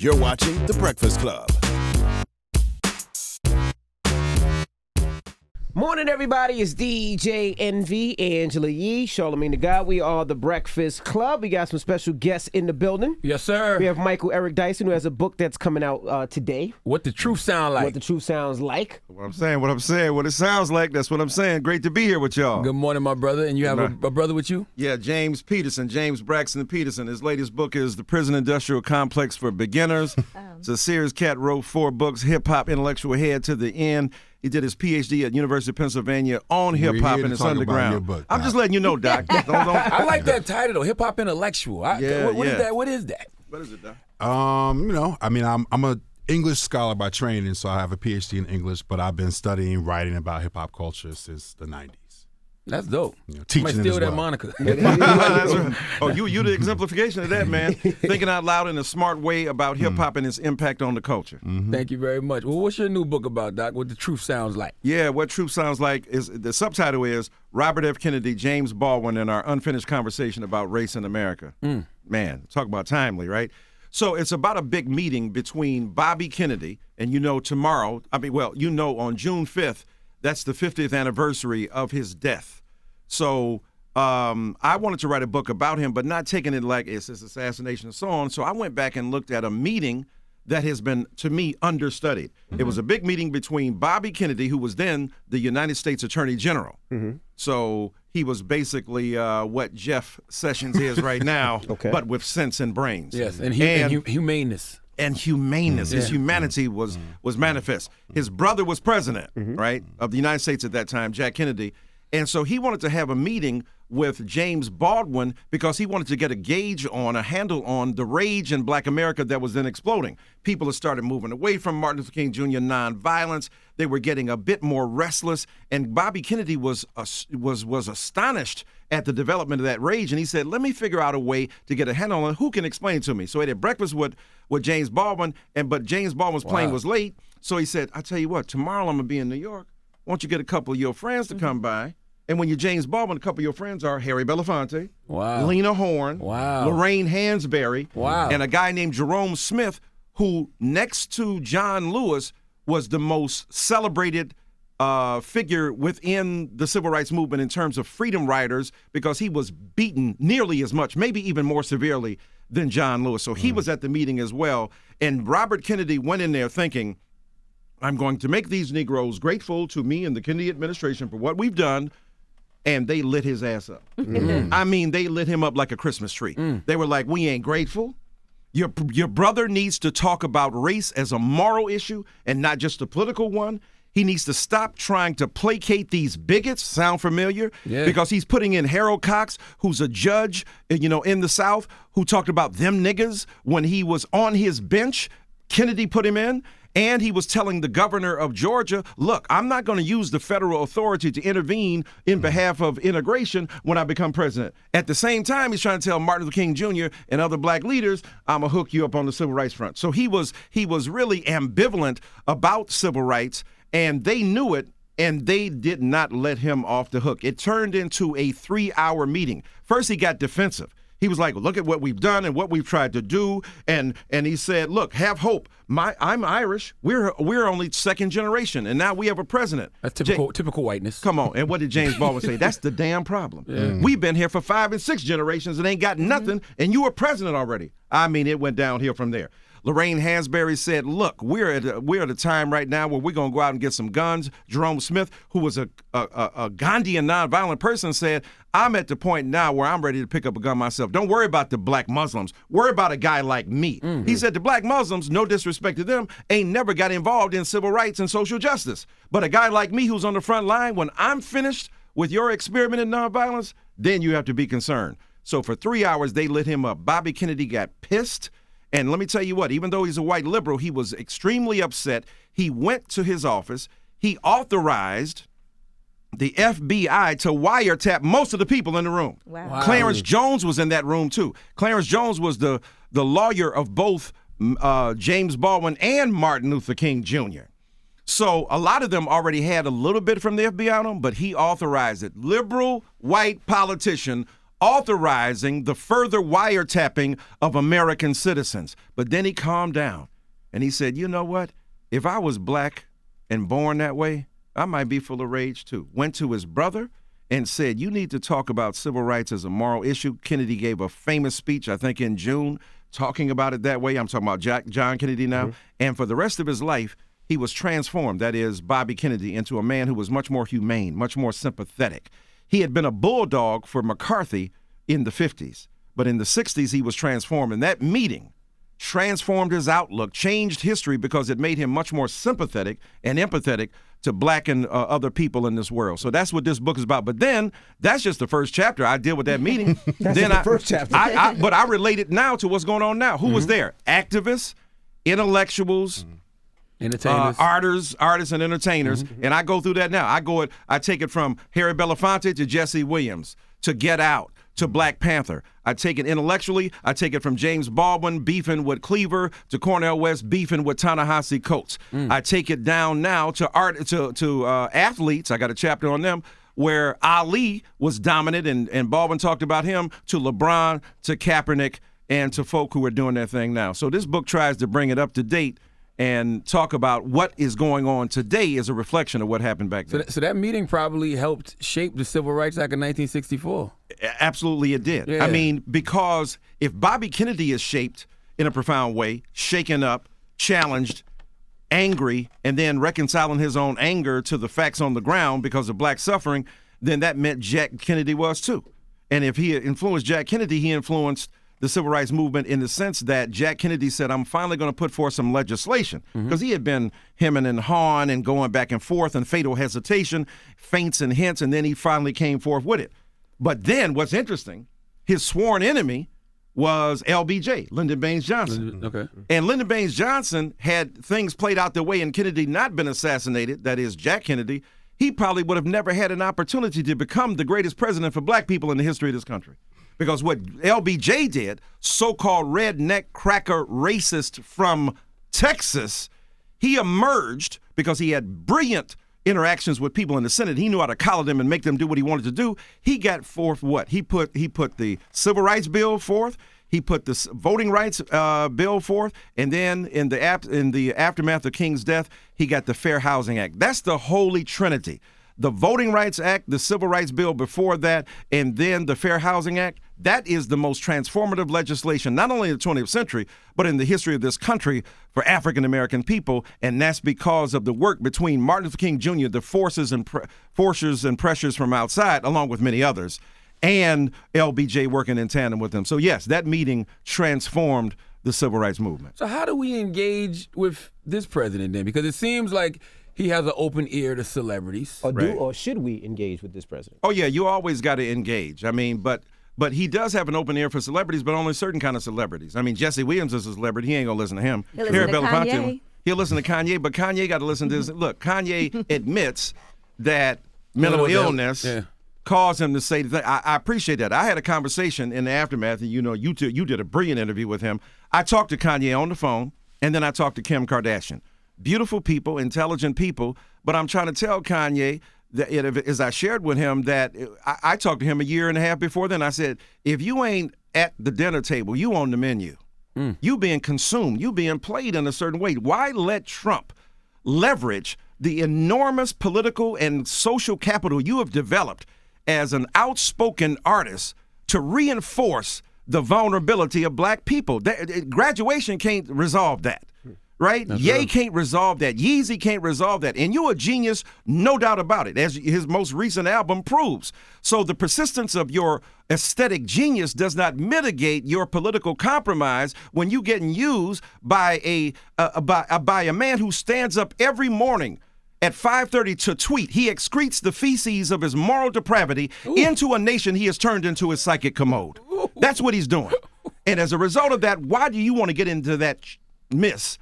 You're watching The Breakfast Club. Morning, everybody. It's DJ NV, Angela Yee, Charlamagne the God. We are The Breakfast Club. We got some special guests in the building. Yes, sir. We have Michael Eric Dyson, who has a book that's coming out today. What the truth sound like. What the truth sounds like. What I'm saying, what it sounds like, that's what I'm saying. Great to be here with y'all. Good morning, my brother. And you have a brother with you? Yeah, James Peterson, James Braxton Peterson. His latest book is The Prison Industrial Complex for Beginners. It's a series. Cat wrote 4 books, hip-hop intellectual head to the end. He did his Ph.D. at University of Pennsylvania on hip-hop and its underground. Book, I'm just letting you know, Doc. I like that title, though, hip-hop intellectual. What is that? What is that? What is it, Doc? I'm a English scholar by training, so I have a Ph.D. in English, but I've been studying, writing about hip-hop culture since the 90s. That's dope. Teaching might steal that moniker. Oh, you the exemplification of that, man. Thinking out loud in a smart way about hip-hop and its impact on the culture. Mm-hmm. Thank you very much. Well, what's your new book about, Doc? What the truth sounds like? Yeah, what truth sounds like is the subtitle is Robert F. Kennedy, James Baldwin, and our unfinished conversation about race in America. Man, talk about timely, right? So it's about a big meeting between Bobby Kennedy and on June 5th, that's the 50th anniversary of his death. So I wanted to write a book about him, but not taking it like it's his assassination and so on. So I went back and looked at a meeting that has been, to me, understudied. Mm-hmm. It was a big meeting between Bobby Kennedy, who was then the United States Attorney General. Mm-hmm. So he was basically what Jeff Sessions is right now, but with sense and brains. Yes, and humaneness. And humaneness. His humanity was manifest. His brother was president, right, of the United States at that time, Jack Kennedy. And so he wanted to have a meeting with James Baldwin because he wanted to get a handle on the rage in Black America that was then exploding. People had started moving away from Martin Luther King Jr. nonviolence. They were getting a bit more restless. And Bobby Kennedy was astonished at the development of that rage. And he said, let me figure out a way to get a handle on who can explain it to me. So he had breakfast with James Baldwin, but James Baldwin's plane was late. So he said, I tell you what, tomorrow I'm going to be in New York. Why don't you get a couple of your friends to come by? And when you're James Baldwin, a couple of your friends are Harry Belafonte, Lena Horne, Lorraine Hansberry, and a guy named Jerome Smith, who next to John Lewis was the most celebrated figure within the civil rights movement in terms of freedom riders because he was beaten nearly as much, maybe even more severely than John Lewis. So he was at the meeting as well. And Robert Kennedy went in there thinking, I'm going to make these Negroes grateful to me and the Kennedy administration for what we've done. And they lit his ass up. I mean, they lit him up like a Christmas tree. They were like, we ain't grateful. Your brother needs to talk about race as a moral issue and not just a political one. He needs to stop trying to placate these bigots. Sound familiar? Yeah. Because he's putting in Harold Cox, who's a judge, in the South, who talked about them niggas when he was on his bench. Kennedy put him in. And he was telling the governor of Georgia, look, I'm not going to use the federal authority to intervene in behalf of integration when I become president. At the same time, he's trying to tell Martin Luther King Jr. and other black leaders, I'm going to hook you up on the civil rights front. So he was really ambivalent about civil rights, and they knew it, and they did not let him off the hook. It turned into a 3-hour meeting. First, he got defensive. He was like, look at what we've done and what we've tried to do. And he said, look, have hope. I'm Irish. We're only second generation. And now we have a president. That's typical whiteness. Come on. And what did James Baldwin say? That's the damn problem. Yeah. We've been here for 5 and 6 generations and ain't got nothing. And you were president already. I mean, it went downhill from there. Lorraine Hansberry said, look, we're at a time right now where we're going to go out and get some guns. Jerome Smith, who was a Gandhian nonviolent person, said, I'm at the point now where I'm ready to pick up a gun myself. Don't worry about the black Muslims. Worry about a guy like me. He said the black Muslims, no disrespect to them, ain't never got involved in civil rights and social justice. But a guy like me who's on the front line, when I'm finished with your experiment in nonviolence, then you have to be concerned. So for 3 hours, they lit him up. Bobby Kennedy got pissed. And let me tell you what, even though he's a white liberal, he was extremely upset. He went to his office. He authorized the FBI to wiretap most of the people in the room. Wow. Clarence Jones was in that room, too. Clarence Jones was the lawyer of both James Baldwin and Martin Luther King Jr. So a lot of them already had a little bit from the FBI on them, but he authorized it. Liberal white politician authorizing the further wiretapping of American citizens. But then he calmed down and he said, you know what? If I was black and born that way, I might be full of rage too. Went to his brother and said, you need to talk about civil rights as a moral issue. Kennedy gave a famous speech, I think in June, talking about it that way. I'm talking about John Kennedy now. Mm-hmm. And for the rest of his life, he was transformed, that is, Bobby Kennedy, into a man who was much more humane, much more sympathetic. He had been a bulldog for McCarthy in the 50s, but in the 60s, he was transformed. And that meeting transformed his outlook, changed history because it made him much more sympathetic and empathetic to black and other people in this world. So that's what this book is about. But then, that's just the first chapter. I deal with that meeting. That's then the first chapter. But I relate it now to what's going on now. Who was there? Activists, intellectuals, entertainers, artists and entertainers, and I go through that now. I take it from Harry Belafonte to Jesse Williams to Get Out to Black Panther. I take it intellectually. I take it from James Baldwin beefing with Cleaver to Cornel West beefing with Ta-Nehisi Coates. I take it down now to athletes. I got a chapter on them where Ali was dominant and Baldwin talked about him, to LeBron, to Kaepernick, and to folk who are doing their thing now. So this book tries to bring it up to date and talk about what is going on today as a reflection of what happened back then. So that meeting probably helped shape the Civil Rights Act of 1964. Absolutely it did. Yeah. I mean, because if Bobby Kennedy is shaped in a profound way, shaken up, challenged, angry, and then reconciling his own anger to the facts on the ground because of black suffering, then that meant Jack Kennedy was too. And if he influenced Jack Kennedy, he influenced the civil rights movement in the sense that Jack Kennedy said, I'm finally going to put forth some legislation, because he had been hemming and hawing and going back and forth and fatal hesitation, feints and hints, and then he finally came forth with it. But then what's interesting, his sworn enemy was LBJ, Lyndon Baines Johnson. Okay. And Lyndon Baines Johnson had things played out their way and Kennedy not been assassinated, that is Jack Kennedy, he probably would have never had an opportunity to become the greatest president for black people in the history of this country. Because what LBJ did, so-called redneck cracker racist from Texas, he emerged because he had brilliant interactions with people in the Senate. He knew how to collar them and make them do what he wanted to do. He got forth what? He put the Civil Rights Bill forth. He put the Voting Rights Bill forth. And then in the aftermath of King's death, he got the Fair Housing Act. That's the Holy Trinity. The Voting Rights Act, the Civil Rights Bill before that, and then the Fair Housing Act, that is the most transformative legislation, not only in the 20th century, but in the history of this country for African-American people. And that's because of the work between Martin Luther King Jr., the forces and pressures from outside, along with many others, and LBJ working in tandem with them. So, yes, that meeting transformed the civil rights movement. So how do we engage with this president then? Because it seems like he has an open ear to celebrities. Or should we engage with this president? Oh, yeah, you always got to engage. I mean, but he does have an open ear for celebrities, but only certain kind of celebrities. I mean, Jesse Williams is a celebrity. He ain't going to listen to him. He'll listen to Kanye. He'll listen to Kanye, but Kanye got to listen to this. Look, Kanye admits that mental illness caused him to say the thing. I appreciate that. I had a conversation in the aftermath, and you did a brilliant interview with him. I talked to Kanye on the phone, and then I talked to Kim Kardashian. Beautiful people, intelligent people, but I'm trying to tell Kanye that, as I shared with him, that I talked to him a year and a half before then. I said, if you ain't at the dinner table, you on the menu. You being consumed, you being played in a certain way. Why let Trump leverage the enormous political and social capital you have developed as an outspoken artist to reinforce the vulnerability of black people? Graduation can't resolve that. Right? Ye can't resolve that. Yeezy can't resolve that. And you're a genius, no doubt about it, as his most recent album proves. So the persistence of your aesthetic genius does not mitigate your political compromise when you're getting used by a man who stands up every morning at 5:30 to tweet. He excretes the feces of his moral depravity into a nation he has turned into his psychic commode. That's what he's doing. And as a result of that, why do you want to get into that mess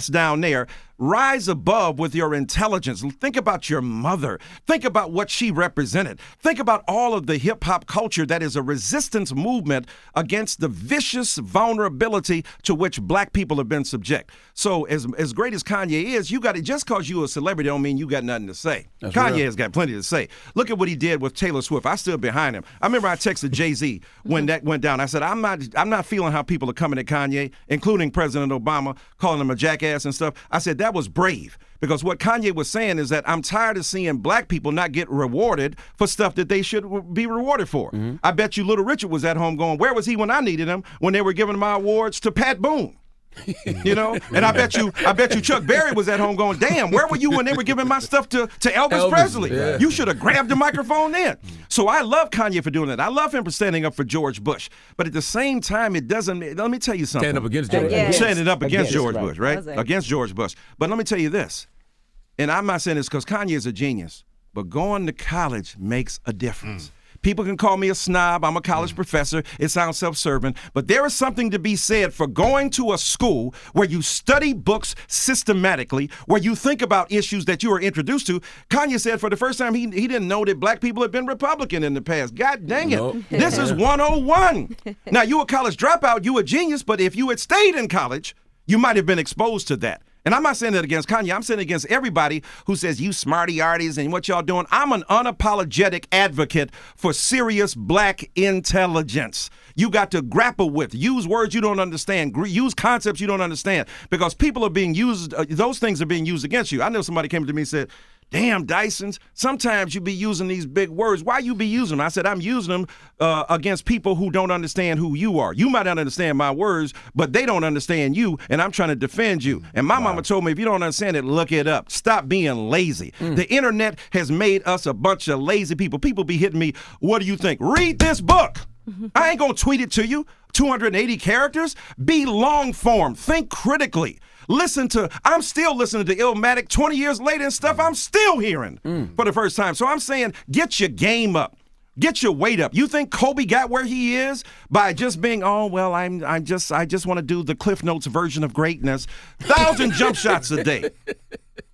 down there? Rise above with your intelligence. Think about your mother. Think about what she represented. Think about all of the hip-hop culture that is a resistance movement against the vicious vulnerability to which black people have been subject. So as great as Kanye is, you got to, just because you're a celebrity don't mean you got nothing to say. That's Kanye real. has got plenty to say. Look at what he did with Taylor Swift. I stood behind him. I remember I texted Jay-Z when that went down. I said, I'm not feeling how people are coming at Kanye, including President Obama, calling him a jackass and stuff. I said, that was brave. Because what Kanye was saying is that I'm tired of seeing black people not get rewarded for stuff that they should be rewarded for. I bet you Little Richard was at home going, where was he when I needed him when they were giving my awards to Pat Boone? You know, and I bet you Chuck Berry was at home going, damn, where were you when they were giving my stuff to Elvis Presley? Yeah. You should have grabbed the microphone then. So I love Kanye for doing that. I love him for standing up for George Bush. But at the same time, it doesn't, let me tell you something. Standing up against George Against. Bush. Standing up against George right. Bush, right? Okay. Against George Bush. But let me tell you this, and I'm not saying this because Kanye is a genius, but going to college makes a difference. People can call me a snob. I'm a college professor. It sounds self-serving. But there is something to be said for going to a school where you study books systematically, where you think about issues that you are introduced to. Kanye said for the first time he didn't know that black people had been Republican in the past. God dang it. Nope. This is 101. Now, you a college dropout. You a genius. But if you had stayed in college, you might have been exposed to that. And I'm not saying that against Kanye. I'm saying against everybody who says you smarty arties and what y'all doing. I'm an unapologetic advocate for serious black intelligence. You got to grapple with, use words you don't understand, use concepts you don't understand, because people are being used, those things are being used against you. I know somebody came to me and said, damn, Dysons, sometimes you be using these big words. Why you be using them? I said, I'm using them against people who don't understand who you are. You might not understand my words, but they don't understand you, and I'm trying to defend you. And my mama told me, if you don't understand it, look it up. Stop being lazy. The internet has made us a bunch of lazy people. People be hitting me, what do you think? Read this book. I ain't going to tweet it to you. 280 characters. Be long form. Think critically. I'm still listening to Illmatic 20 years later and stuff I'm still hearing for the first time. So I'm saying, get your game up. Get your weight up. You think Kobe got where he is by just being, oh, well, I just want to do the Cliff Notes version of greatness. 1,000 jump shots a day.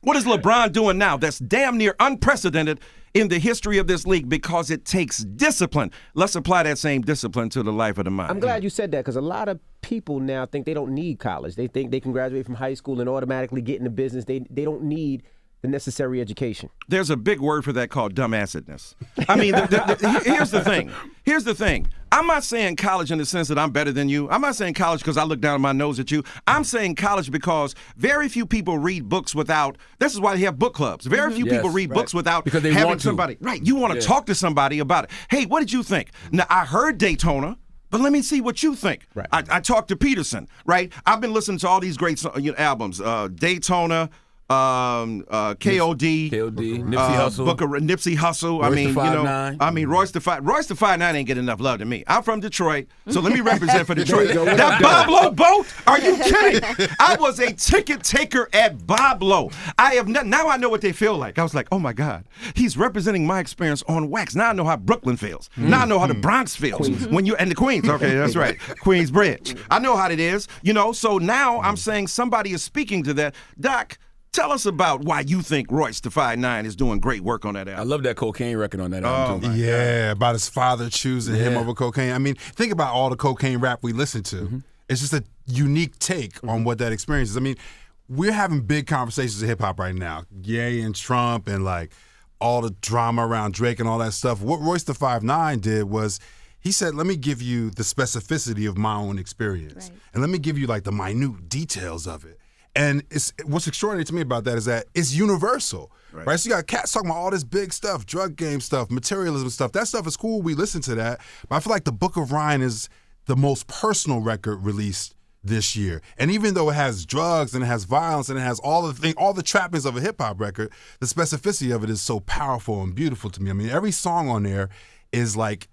What is LeBron doing now? That's damn near unprecedented in the history of this league because it takes discipline. Let's apply that same discipline to the life of the mind. I'm glad you said that because a lot of people now think they don't need college. They think they can graduate from high school and automatically get into business. They don't need the necessary education. There's a big word for that called dumbassedness. I mean, here's the thing. Here's the thing. I'm not saying college in the sense that I'm better than you. I'm not saying college because I look down my nose at you. I'm saying college because very few people read books without, this is why they have book clubs. Very few people read books without because they having want to. somebody. Right. You want to talk to somebody about it. Hey, what did you think? Now, I heard Daytona. But let me see what you think. Right. I talked to Peterson, right? I've been listening to all these great albums, Daytona, KOD, Nipsey Hussle. Royce the 5'9" ain't get enough love to me. I'm from Detroit, so let me represent for Detroit. That Bob boat? Are you kidding? I was a ticket taker at Bob Lowe. Now I know what they feel like. I was like, oh my God, he's representing my experience on wax. Now I know how Brooklyn feels. Now I know how the Bronx feels. And the Queens. Okay, that's right. Queens Bridge. I know how it is. So now I'm saying somebody is speaking to that. Doc, tell us about why you think Royce the 5'9" is doing great work on that album. I love that cocaine record on that album, too. Yeah, about his father choosing him over cocaine. I mean, think about all the cocaine rap we listen to. It's just a unique take on what that experience is. I mean, we're having big conversations in hip-hop right now. Ye and Trump and, like, all the drama around Drake and all that stuff. What Royce the 5'9" did was he said, let me give you the specificity of my own experience. Right. And let me give you, like, the minute details of it. And what's extraordinary to me about that is that it's universal, right? So you got cats talking about all this big stuff, drug game stuff, materialism stuff. That stuff is cool. We listen to that. But I feel like the Book of Ryan is the most personal record released this year. And even though it has drugs and it has violence and it has all the trappings of a hip-hop record, the specificity of it is so powerful and beautiful to me. I mean, every song on there is like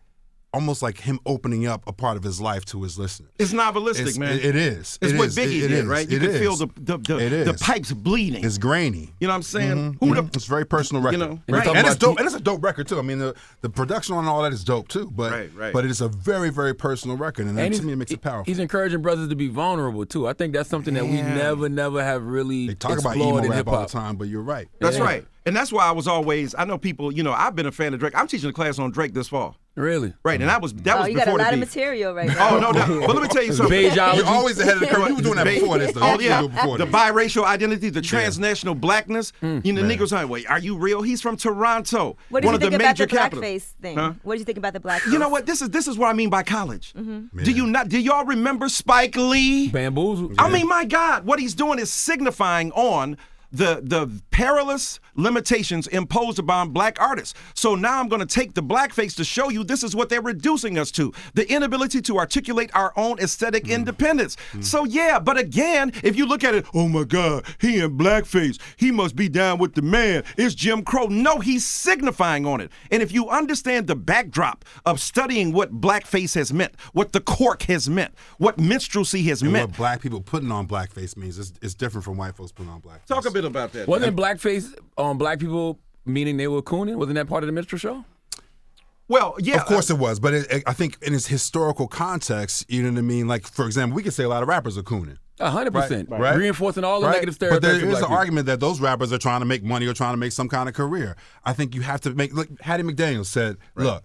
almost like him opening up a part of his life to his listeners. It's novelistic, man. It is. It's what Biggie did, right? You can feel the pipes bleeding. It's grainy. You know what I'm saying? It's a very personal record. You know, right. And it's dope. And it's a dope record too. I mean, the production on all that is dope too. But but it is a very, very personal record, and that to me makes it powerful. He's encouraging brothers to be vulnerable too. I think that's something that we never have really They talk about explored emo in rap all the hip-hop. time, but you're right. That's right. And that's why I know people, I've been a fan of Drake. I'm teaching a class on Drake this fall. Really? Right, and that was you before got a lot the of beef. material right now. Oh, no doubt. But let me tell you something. You're always ahead of the curve. You were doing that before this, though. Oh, yeah. Before The this. biracial identity, the transnational blackness. Negroes are, wait, are you real? He's from Toronto. What did one you of the think about major the capitals. blackface thing? Huh? What did you think about the blackface? You know what? This is what I mean by college. Do y'all remember Spike Lee? Bamboozle. I mean, my God, what he's doing is signifying on the perilous limitations imposed upon black artists. So now I'm going to take the blackface to show you this is what they're reducing us to. The inability to articulate our own aesthetic independence. So yeah, but again, if you look at it, oh my God, he in blackface. He must be down with the man. It's Jim Crow. No, he's signifying on it. And if you understand the backdrop of studying what blackface has meant, what the cork has meant, what minstrelsy has And meant. what black people putting on blackface means is different from white folks putting on blackface. Talk a bit about that. Wasn't blackface on black people meaning they were cooning? Wasn't that part of the minstrel show? Well, yeah. Of course it was, but I think in its historical context, you know what I mean? Like, for example, we could say a lot of rappers are cooning. 100%. Right. Reinforcing all the Right? negative But stereotypes. there of is black an people. argument that those rappers are trying to make money or trying to make some kind of career. I think you have to make, look, Hattie McDaniel said, look,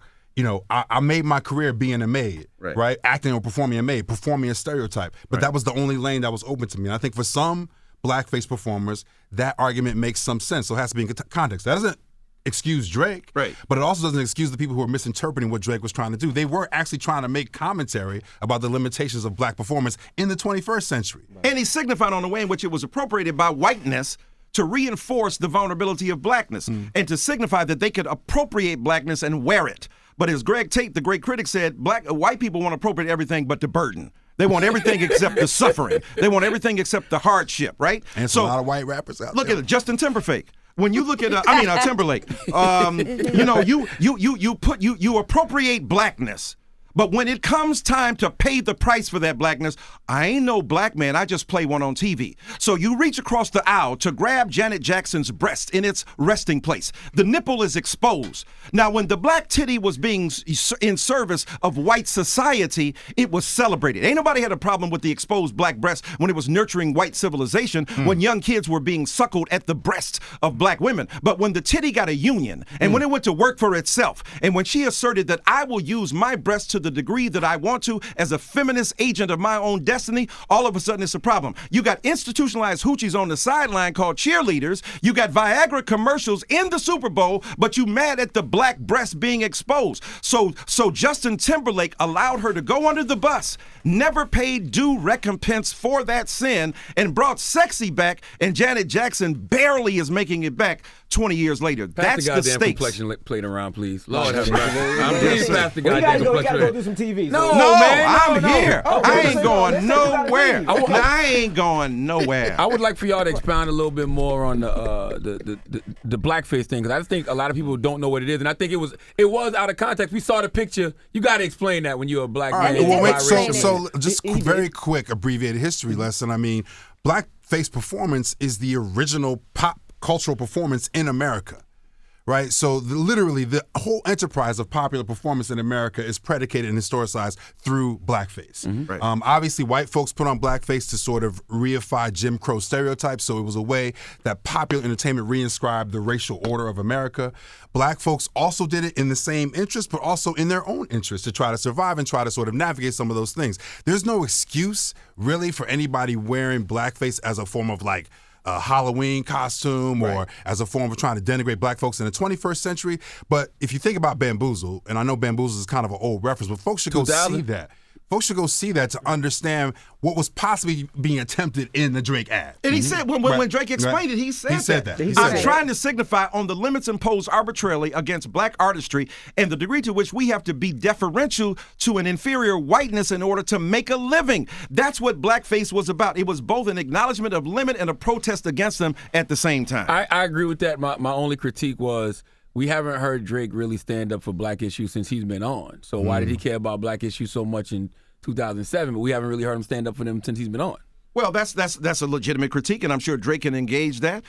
I made my career being a maid, right? Acting or performing a maid, performing a stereotype. But that was the only lane that was open to me. And I think for some blackface performers, that argument makes some sense. So it has to be in context. That doesn't excuse Drake, but it also doesn't excuse the people who are misinterpreting what Drake was trying to do. They were actually trying to make commentary about the limitations of black performance in the 21st century. And he signified on the way in which it was appropriated by whiteness to reinforce the vulnerability of blackness and to signify that they could appropriate blackness and wear it. But as Greg Tate, the great critic, said, white people want to appropriate everything but the burden. They want everything except the suffering. They want everything except the hardship, right? And so a lot of white rappers out look there. At it, Justin Timberlake. When you look at, Timberlake, you appropriate blackness. But when it comes time to pay the price for that blackness, I ain't no black man, I just play one on TV. So you reach across the aisle to grab Janet Jackson's breast in its resting place. The nipple is exposed. Now, when the black titty was being in service of white society, it was celebrated. Ain't nobody had a problem with the exposed black breast when it was nurturing white civilization, when young kids were being suckled at the breasts of black women. But when the titty got a union, and when it went to work for itself, and when she asserted that I will use my breast to the degree that I want to as a feminist agent of my own destiny, all of a sudden it's a problem. You got institutionalized hoochies on the sideline called cheerleaders. You got Viagra commercials in the Super Bowl, but you mad at the black breast being exposed. So Justin Timberlake allowed her to go under the bus, never paid due recompense for that sin, and brought sexy back, and Janet Jackson barely is making it back 20 years later. Pass That's the goddamn stakes. complexion plate around, please. Lord have right. mercy. I'm Please just pass the We goddamn gotta complexion go plate. do some TV. No, No, man, I'm no. here. Oh, I so ain't let's going say we gotta nowhere. leave. I ain't going nowhere. I would like for y'all to expound a little bit more on the blackface thing, because I just think a lot of people don't know what it is, and I think it was out of context. We saw the picture. You got to explain that when you're a black All man. right, well, wait, Explain so it. just very quick abbreviated history lesson. I mean, blackface performance is the original pop cultural performance in America. Right, so literally the whole enterprise of popular performance in America is predicated and historicized through blackface. Right. Obviously, white folks put on blackface to sort of reify Jim Crow stereotypes, so it was a way that popular entertainment reinscribed the racial order of America. Black folks also did it in the same interest, but also in their own interest to try to survive and try to sort of navigate some of those things. There's no excuse, really, for anybody wearing blackface as a form of like a Halloween costume or as a form of trying to denigrate black folks in the 21st century. But if you think about Bamboozle, and I know Bamboozle is kind of an old reference, but folks should go 2000? see that. Folks should go see that to understand what was possibly being attempted in the Drake ad. And he said, when Drake explained it, he said that. I'm trying to signify on the limits imposed arbitrarily against black artistry and the degree to which we have to be deferential to an inferior whiteness in order to make a living. That's what blackface was about. It was both an acknowledgement of limit and a protest against them at the same time. I agree with that. My only critique was we haven't heard Drake really stand up for black issues since he's been on. So why did he care about black issues so much in 2007? But we haven't really heard him stand up for them since he's been on. Well, that's a legitimate critique, and I'm sure Drake can engage that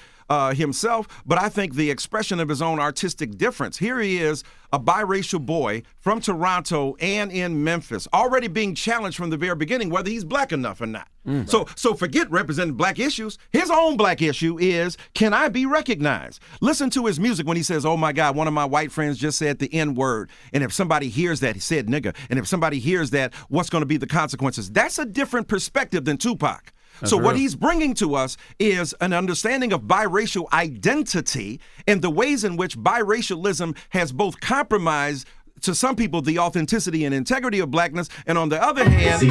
himself. But I think the expression of his own artistic difference. Here he is, a biracial boy from Toronto and in Memphis, already being challenged from the very beginning whether he's black enough or not. So forget representing black issues. His own black issue is, can I be recognized? Listen to his music when he says, oh my God, one of my white friends just said the N-word. And if somebody hears that, he said nigga. And if somebody hears that, what's going to be the consequences? That's a different perspective than Tupac. So what he's bringing to us is an understanding of biracial identity and the ways in which biracialism has both compromised, to some people, the authenticity and integrity of blackness, and on the other hand,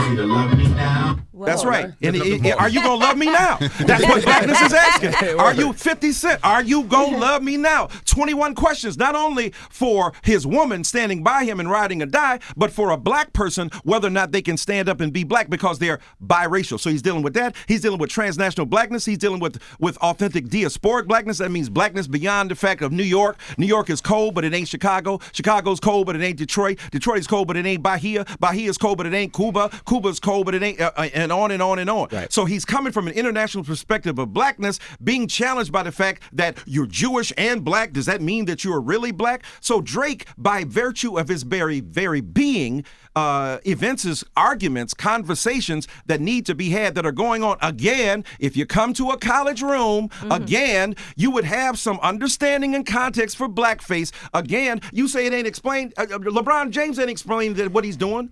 that's right. And are you gonna love me now? That's what blackness is asking. Are you 50 Cent? Are you gonna love me now? 21 questions, not only for his woman standing by him and riding or die, but for a black person, whether or not they can stand up and be black because they're biracial. So he's dealing with that. He's dealing with transnational blackness. He's dealing with authentic diasporic blackness. That means blackness beyond the fact of New York. New York is cold, but it ain't Chicago. Chicago's cold, but it ain't Detroit. Detroit is cold, but it ain't Bahia. Bahia's cold, but it ain't Cuba. Cuba's cold, but it ain't, and on and on and on. Right. So he's coming from an international perspective of blackness, being challenged by the fact that you're Jewish and black. Does that mean that you're really black? So Drake, by virtue of his very, very being, evinces arguments, conversations that need to be had that are going on. Again, if you come to a college room, again, you would have some understanding and context for blackface. Again, you say it ain't explained. LeBron James ain't explaining what he's doing.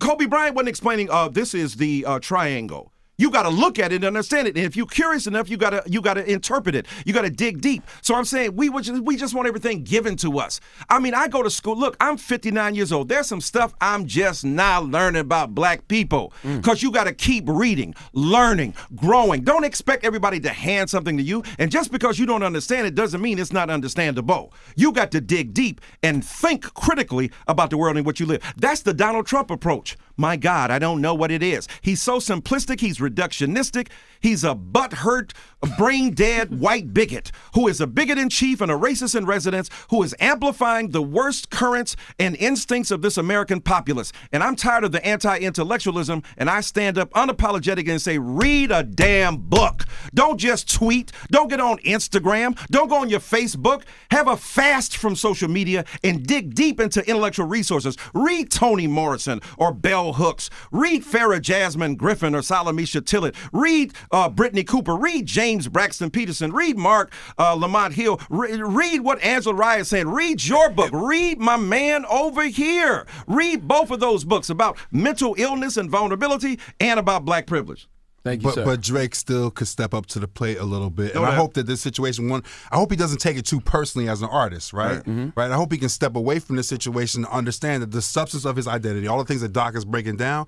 Kobe Bryant wasn't explaining, this is the triangle. You got to look at it and understand it. And if you're curious enough, you got to interpret it. You got to dig deep. So I'm saying we just want everything given to us. I mean, I go to school. Look, I'm 59 years old. There's some stuff I'm just now learning about black people because you got to keep reading, learning, growing. Don't expect everybody to hand something to you. And just because you don't understand it doesn't mean it's not understandable. You got to dig deep and think critically about the world in which you live. That's the Donald Trump approach. My God, I don't know what it is. He's so simplistic. He's reductionistic. He's a butthurt, brain-dead white bigot who is a bigot in chief and a racist in residence who is amplifying the worst currents and instincts of this American populace. And I'm tired of the anti-intellectualism, and I stand up unapologetic and say, read a damn book. Don't just tweet. Don't get on Instagram. Don't go on your Facebook. Have a fast from social media and dig deep into intellectual resources. Read Toni Morrison or Bell Hooks. Read Farrah Jasmine Griffin or Salamisha Tillett. Read Brittany Cooper. Read James Braxton Peterson. Read Mark Lamont Hill. Read what Angela Rye is saying. Read your book. Read my man over here. Read both of those books about mental illness and vulnerability and about black privilege. Thank you, sir. But Drake still could step up to the plate a little bit. And I hope that this situation, I hope he doesn't take it too personally as an artist, right? Right. I hope he can step away from this situation and understand that the substance of his identity, all the things that Doc is breaking down,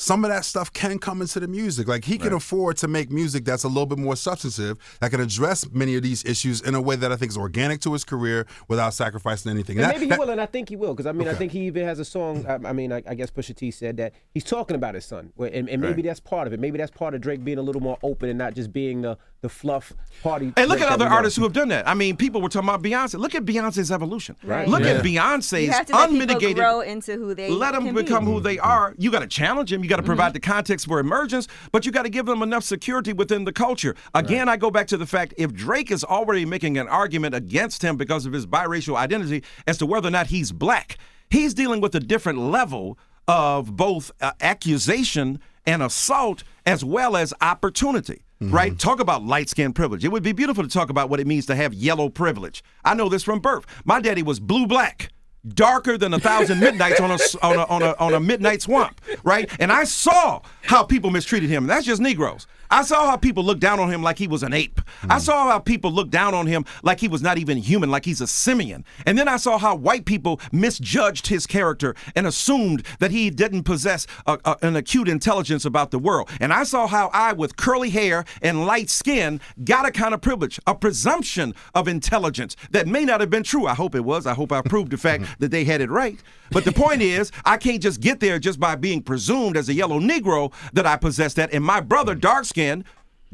some of that stuff can come into the music. Like, he can afford to make music that's a little bit more substantive, that can address many of these issues in a way that I think is organic to his career without sacrificing anything. And maybe he will, and I think he will, because, I mean, I think he even has a song, I guess Pusha T said that he's talking about his son, and maybe that's part of it. Maybe that's part of Drake being a little more open and not just being the fluff party. And look at other artists who have done that. I mean, people were talking about Beyonce. Look at Beyonce's evolution. Right. Look at Beyonce's unmitigated. Grow into who they let them become who they are. You got to challenge them. You got to provide the context for emergence, but you got to give them enough security within the culture. Again, I go back to the fact, if Drake is already making an argument against him because of his biracial identity as to whether or not he's black, he's dealing with a different level of both accusation and assault as well as opportunity. Right? Talk about light-skinned privilege. It would be beautiful to talk about what it means to have yellow privilege. I know this from birth. My daddy was blue-black, darker than 1,000 midnights on a midnight swamp, right? And I saw how people mistreated him. That's just Negroes. I saw how people looked down on him like he was an ape. I saw how people looked down on him like he was not even human, like he's a simian. And then I saw how white people misjudged his character and assumed that he didn't possess an acute intelligence about the world. And I saw how I, with curly hair and light skin, got a kind of privilege, a presumption of intelligence that may not have been true. I hope it was. I hope I proved the fact that they had it right. But the point is, I can't just get there just by being presumed as a yellow Negro that I possess that. And my brother, dark skin,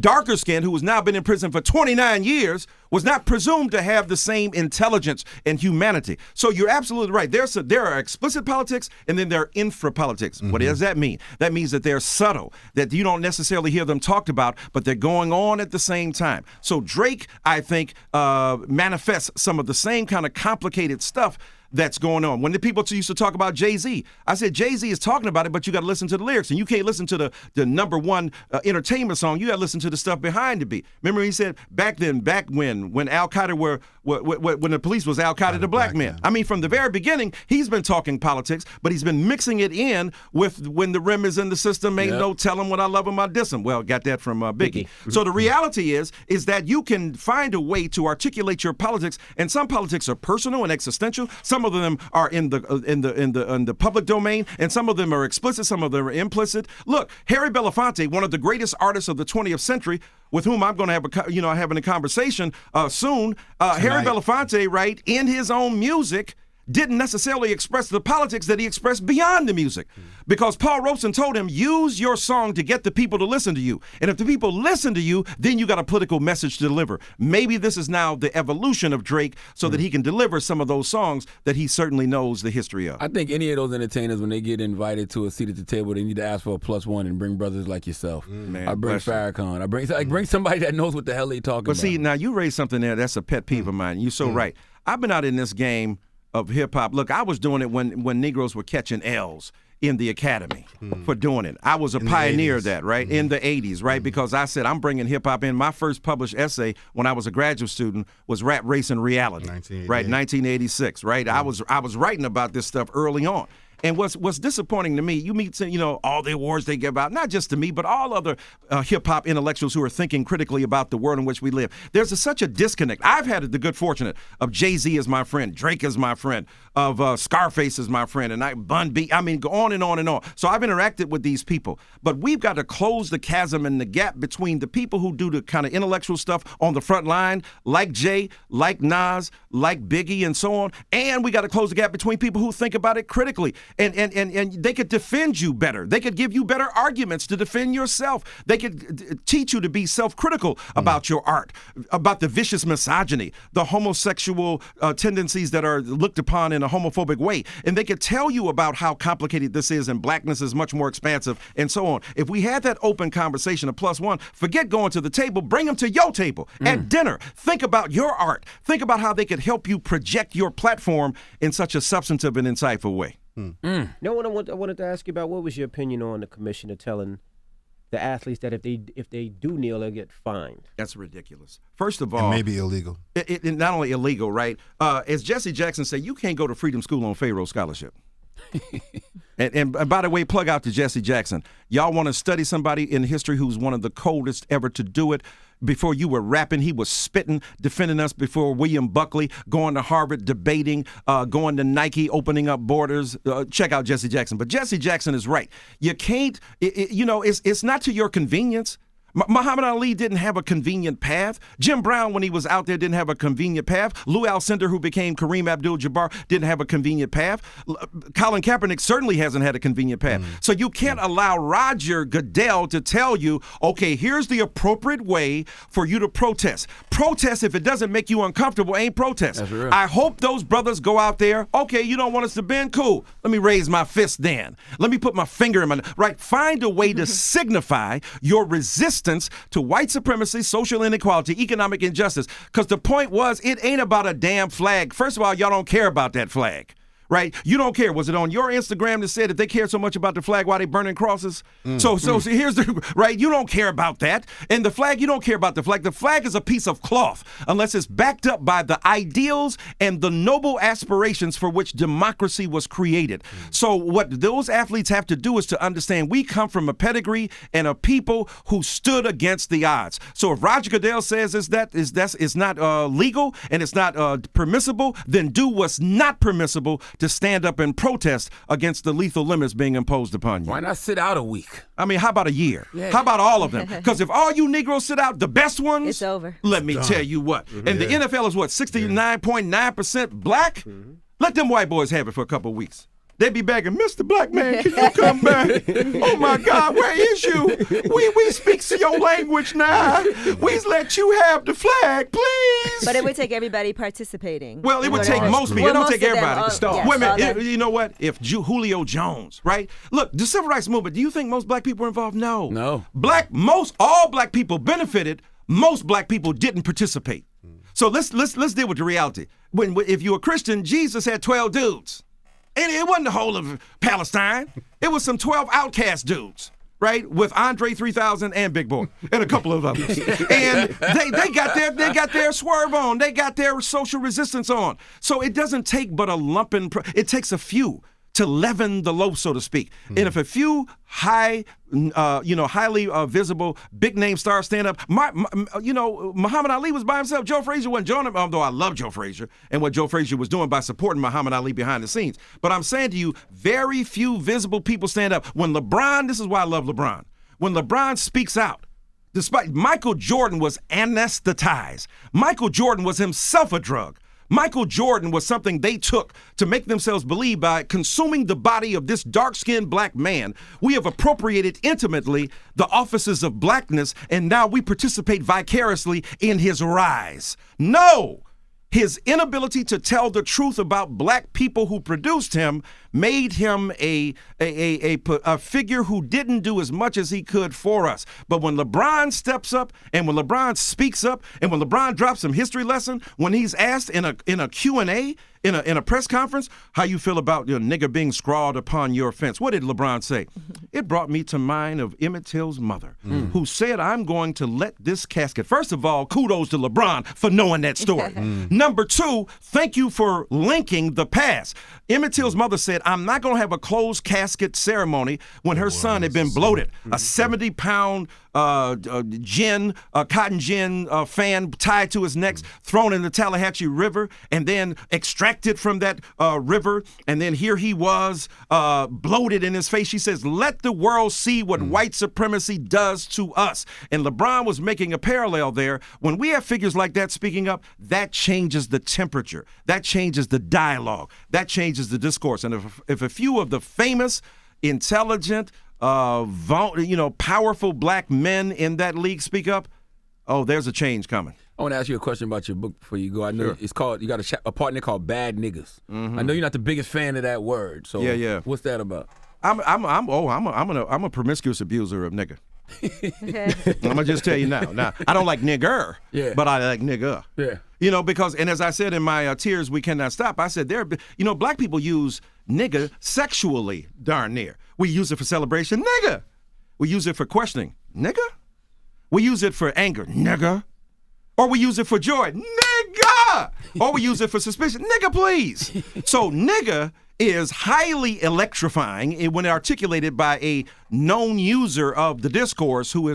darker skinned, who has now been in prison for 29 years, was not presumed to have the same intelligence and humanity. So you're absolutely right. There are explicit politics, and then there are infra-politics. What does that mean? That means that they're subtle, that you don't necessarily hear them talked about, but they're going on at the same time. So Drake, I think, manifests some of the same kind of complicated stuff that's going on. When the people used to talk about Jay-Z, I said, Jay-Z is talking about it, but you got to listen to the lyrics. And you can't listen to the number one entertainment song. You got to listen to the stuff behind the beat. Remember he said, back when Al-Qaeda when the police was Al-Qaeda to black men. I mean, from the very beginning, he's been talking politics, but he's been mixing it in with when the rim is in the system, ain't no telling when I love him, I diss him. Well, got that from Biggie. So the reality is that you can find a way to articulate your politics, and some politics are personal and existential. Some of them are in the public domain, and some of them are explicit, some of them are implicit. Look, Harry Belafonte, one of the greatest artists of the 20th century, with whom I'm going to having a conversation soon. Harry Belafonte, right, in his own music, didn't necessarily express the politics that he expressed beyond the music. Because Paul Robeson told him, use your song to get the people to listen to you. And if the people listen to you, then you got a political message to deliver. Maybe this is now the evolution of Drake so that he can deliver some of those songs that he certainly knows the history of. I think any of those entertainers, when they get invited to a seat at the table, they need to ask for a +1 and bring brothers like yourself. Man, I bring Farrakhan. I bring somebody that knows what the hell they talking about. But see, now you raised something there that's a pet peeve of mine. You're so right. I've been out in this game of hip-hop. Look, I was doing it when Negroes were catching L's in the academy for doing it. I was a pioneer of that, right, in the 80s, right, because I said I'm bringing hip-hop in. My first published essay when I was a graduate student was Rap, Race, and Reality, right, 1986, right? I was writing about this stuff early on. And what's disappointing to me, you meet, all the awards they give out, not just to me, but all other hip-hop intellectuals who are thinking critically about the world in which we live. There's such a disconnect. I've had the good fortune of Jay-Z as my friend, Drake as my friend, of Scarface as my friend, and Bun B. I mean, go on and on and on. So I've interacted with these people. But we've got to close the chasm and the gap between the people who do the kind of intellectual stuff on the front line, like Jay, like Nas, like Biggie, and so on. And we got to close the gap between people who think about it critically. And they could defend you better. They could give you better arguments to defend yourself. They could teach you to be self-critical about your art, about the vicious misogyny, the homosexual tendencies that are looked upon in a homophobic way. And they could tell you about how complicated this is and blackness is much more expansive and so on. If we had that open conversation of +1, forget going to the table, bring them to your table at dinner. Think about your art. Think about how they could help you project your platform in such a substantive and insightful way. You know what I wanted to ask you about? What was your opinion on the commissioner telling the athletes that if they do kneel, they'll get fined? That's ridiculous. First of all, it may be illegal. It not only illegal, right? As Jesse Jackson said, you can't go to Freedom School on Pharaoh scholarship. And by the way, plug out to Jesse Jackson. Y'all want to study somebody in history who's one of the coldest ever to do it? Before you were rapping, he was spitting, defending us before William Buckley, going to Harvard, debating, going to Nike, opening up borders. Check out Jesse Jackson. But Jesse Jackson is right. You can't, it's not to your convenience. Muhammad Ali didn't have a convenient path. Jim Brown, when he was out there, didn't have a convenient path. Lou Alcindor, who became Kareem Abdul-Jabbar, didn't have a convenient path. Colin Kaepernick certainly hasn't had a convenient path. So you can't allow Roger Goodell to tell you, okay, here's the appropriate way for you to protest. Protest, if it doesn't make you uncomfortable, ain't protest. That's real. I hope those brothers go out there, okay, you don't want us to bend? Cool. Let me raise my fist then. Let me put my finger in my, right? Find a way to signify your resistance to white supremacy, social inequality, economic injustice. Because the point was, it ain't about a damn flag. First of all, y'all don't care about that flag. Right? You don't care. Was it on your Instagram that said if they care so much about the flag, why they burning crosses? So here's the, right? You don't care about that. And the flag, you don't care about the flag. The flag is a piece of cloth unless it's backed up by the ideals and the noble aspirations for which democracy was created. So what those athletes have to do is to understand we come from a pedigree and a people who stood against the odds. So if Roger Goodell says it's not legal and it's not permissible, then do what's not permissible to stand up and protest against the lethal limits being imposed upon you. Why not sit out a week? I mean, how about a year? Yeah. How about all of them? Because if all you Negroes sit out, the best ones, it's over. Let me tell you what. And the NFL is what, 69.9% black? Let them white boys have it for a couple of weeks. They'd be begging, Mr. Black Man, can you come back? Oh, my God, where is you? We speak your language now. We let you have the flag, please. But it would take everybody participating. Well, it would take most people. It don't take everybody. Yes, Women, you know what? If Julio Jones, right? Look, the civil rights movement, do you think most black people were involved? No. No. All black people benefited. Most black people didn't participate. So let's deal with the reality. If you're a Christian, Jesus had 12 dudes. And it wasn't the whole of Palestine. It was some 12 outcast dudes, right? With Andre 3000 and Big Boy and a couple of others. And they got their swerve on. They got their social resistance on. So it doesn't take but a lumpen. It takes a few to leaven the loaf, so to speak. And if a few highly visible, big name stars stand up, Muhammad Ali was by himself. Joe Frazier wasn't joining him, although I love Joe Frazier and what Joe Frazier was doing by supporting Muhammad Ali behind the scenes. But I'm saying to you, very few visible people stand up. When LeBron, this is why I love LeBron. When LeBron speaks out, despite Michael Jordan was anesthetized. Michael Jordan was himself a drug. Michael Jordan was something they took to make themselves believe by consuming the body of this dark-skinned black man. We have appropriated intimately the offices of blackness, and now we participate vicariously in his rise. No! His inability to tell the truth about black people who produced him made him a figure who didn't do as much as he could for us. But when LeBron steps up and when LeBron speaks up and when LeBron drops some history lesson, when he's asked in a Q&A, in a press conference, how you feel about your nigger being scrawled upon your fence. What did LeBron say? It brought me to mind of Emmett Till's mother, who said, I'm going to let this casket. First of all, kudos to LeBron for knowing that story. Number two, thank you for linking the past. Emmett Till's mother said, I'm not going to have a closed casket ceremony when her son had been bloated. A 70-pound cotton gin fan tied to his neck, thrown in the Tallahatchie River, and then extracted from that river. And then here he was, bloated in his face. She says, let the world see what white supremacy does to us. And LeBron was making a parallel there. When we have figures like that speaking up, that changes the temperature. That changes the dialogue. That changes the discourse. And if a few of the famous, intelligent, powerful black men in that league speak up, oh, there's a change coming. I want to ask you a question about your book before you go. I know it's called. You got a partner called Bad Niggas. I know you're not the biggest fan of that word. So yeah. What's that about? I'm a promiscuous abuser of nigger. I'm gonna just tell you now. Now I don't like nigger, but I like nigger. Yeah. Because as I said in my Tears We Cannot Stop, I said black people use nigger sexually darn near. We use it for celebration, nigger. We use it for questioning, nigger. We use it for anger, nigger. Or we use it for joy, nigger. Or we use it for suspicion, nigger, please. So nigger is highly electrifying when articulated by a known user of the discourse who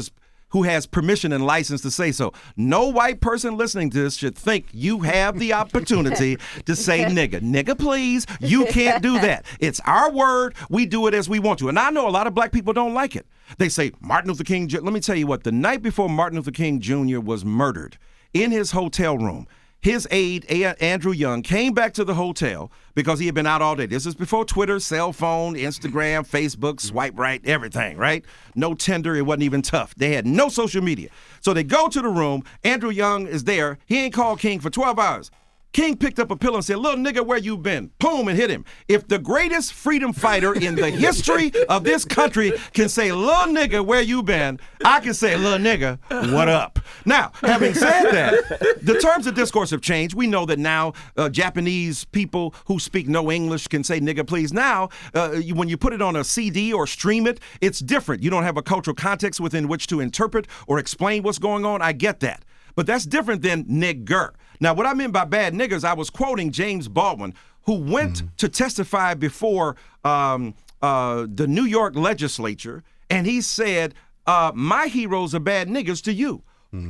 has permission and license to say so. No white person listening to this should think you have the opportunity to say nigger. Nigger, please. You can't do that. It's our word. We do it as we want to. And I know a lot of black people don't like it. They say Martin Luther King. Let me tell you what. The night before Martin Luther King Jr. was murdered in his hotel room, his aide, Andrew Young, came back to the hotel because he had been out all day. This is before Twitter, cell phone, Instagram, Facebook, swipe right, everything, right? No Tinder. It wasn't even tough. They had no social media. So they go to the room. Andrew Young is there. He ain't called King for 12 hours. King picked up a pillow and said, little nigga, where you been? Boom, and hit him. If the greatest freedom fighter in the history of this country can say, little nigga, where you been? I can say, little nigga, what up? Now, having said that, the terms of discourse have changed. We know that now Japanese people who speak no English can say nigga, please. Now, when you put it on a CD or stream it, it's different. You don't have a cultural context within which to interpret or explain what's going on. I get that. But that's different than nigger. Now, what I meant by bad niggers, I was quoting James Baldwin, who went to testify before the New York legislature, and he said, my heroes are bad niggers to you.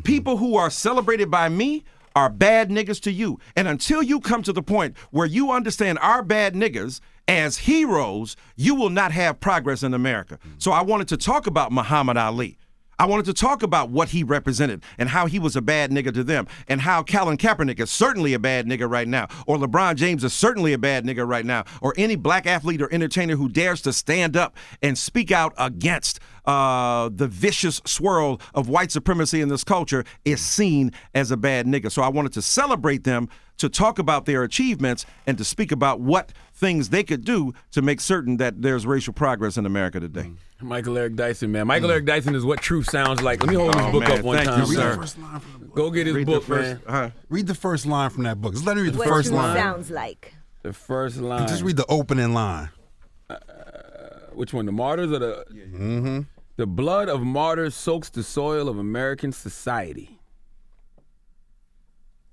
People who are celebrated by me are bad niggers to you. And until you come to the point where you understand our bad niggers as heroes, you will not have progress in America. So I wanted to talk about Muhammad Ali. I wanted to talk about what he represented and how he was a bad nigga to them, and how Colin Kaepernick is certainly a bad nigga right now, or LeBron James is certainly a bad nigga right now, or any black athlete or entertainer who dares to stand up and speak out against the vicious swirl of white supremacy in this culture is seen as a bad nigga. So I wanted to celebrate them, to talk about their achievements, and to speak about what things they could do to make certain that there's racial progress in America today. Michael Eric Dyson, man. Michael Eric Dyson is what truth sounds like. Let me hold his book man, up one thank time. you, sir. Read the first line from the book. Go get his Read book, the first, man. Read the first line from that book. Just let me read the What first truth line. sounds like. The first line. Just read the opening line. Which one? The martyrs or the? Mm-hmm. The blood of martyrs soaks the soil of American society.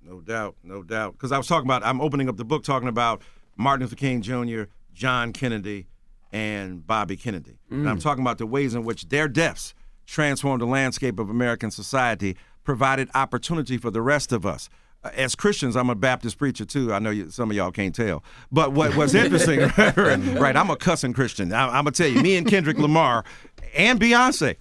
No doubt, no doubt. Because I'm opening up the book talking about Martin Luther King Jr., John Kennedy, and Bobby Kennedy. And I'm talking about the ways in which their deaths transformed the landscape of American society, provided opportunity for the rest of us. As Christians, I'm a Baptist preacher too. I know some of y'all can't tell. But what's interesting, right, I'm a cussing Christian. I'm going to tell you, me and Kendrick Lamar and Beyonce,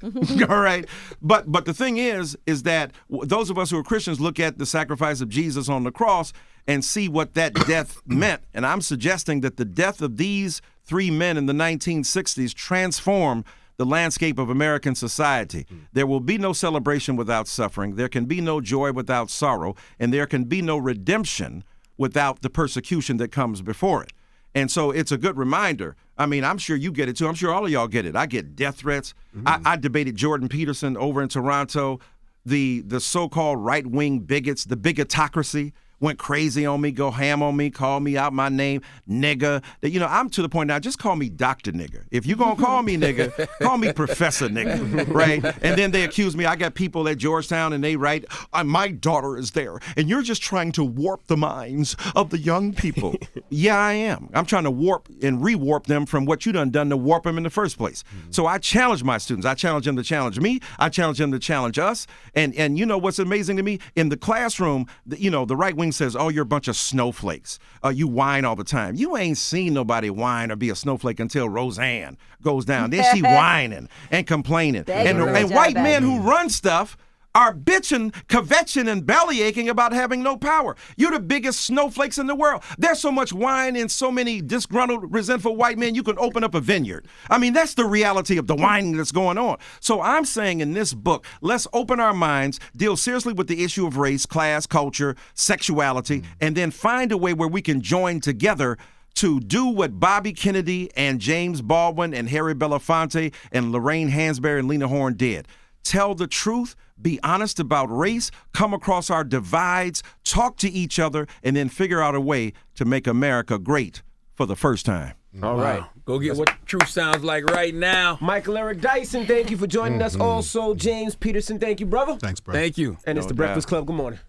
all right? But the thing is that those of us who are Christians look at the sacrifice of Jesus on the cross and see what that death meant. And I'm suggesting that the death of these three men in the 1960s transformed the landscape of American society. There will be no celebration without suffering. There can be no joy without sorrow. And there can be no redemption without the persecution that comes before it. And so it's a good reminder. I mean, I'm sure you get it too. I'm sure all of y'all get it. I get death threats. I debated Jordan Peterson over in Toronto. The so-called right-wing bigots, the bigotocracy, went crazy on me, go ham on me, call me out my name, nigga. I'm to the point now, just call me Dr. Nigga. If you're going to call me nigga, call me Professor Nigga, right? And then they accuse me. I got people at Georgetown and they write, my daughter is there, and you're just trying to warp the minds of the young people. Yeah, I am. I'm trying to warp and rewarp them from what you done to warp them in the first place. So I challenge my students. I challenge them to challenge me. I challenge them to challenge us. And you know what's amazing to me? In the classroom, the right wing says, oh, you're a bunch of snowflakes. You whine all the time. You ain't seen nobody whine or be a snowflake until Roseanne goes down. Then she whining and complaining. And white men who run stuff are bitching, kvetching, and bellyaching about having no power. You're the biggest snowflakes in the world. There's so much whine and so many disgruntled, resentful white men, you can open up a vineyard. I mean, that's the reality of the whining that's going on. So I'm saying in this book, let's open our minds, deal seriously with the issue of race, class, culture, sexuality, and then find a way where we can join together to do what Bobby Kennedy and James Baldwin and Harry Belafonte and Lorraine Hansberry and Lena Horne did. Tell the truth, be honest about race, come across our divides, talk to each other, and then figure out a way to make America great for the first time. All right. Go get what truth sounds like right now. Michael Eric Dyson, thank you for joining us. Also, James Peterson, thank you, brother. Thanks, bro. Thank you. And it's No the Breakfast doubt. Club. Good morning.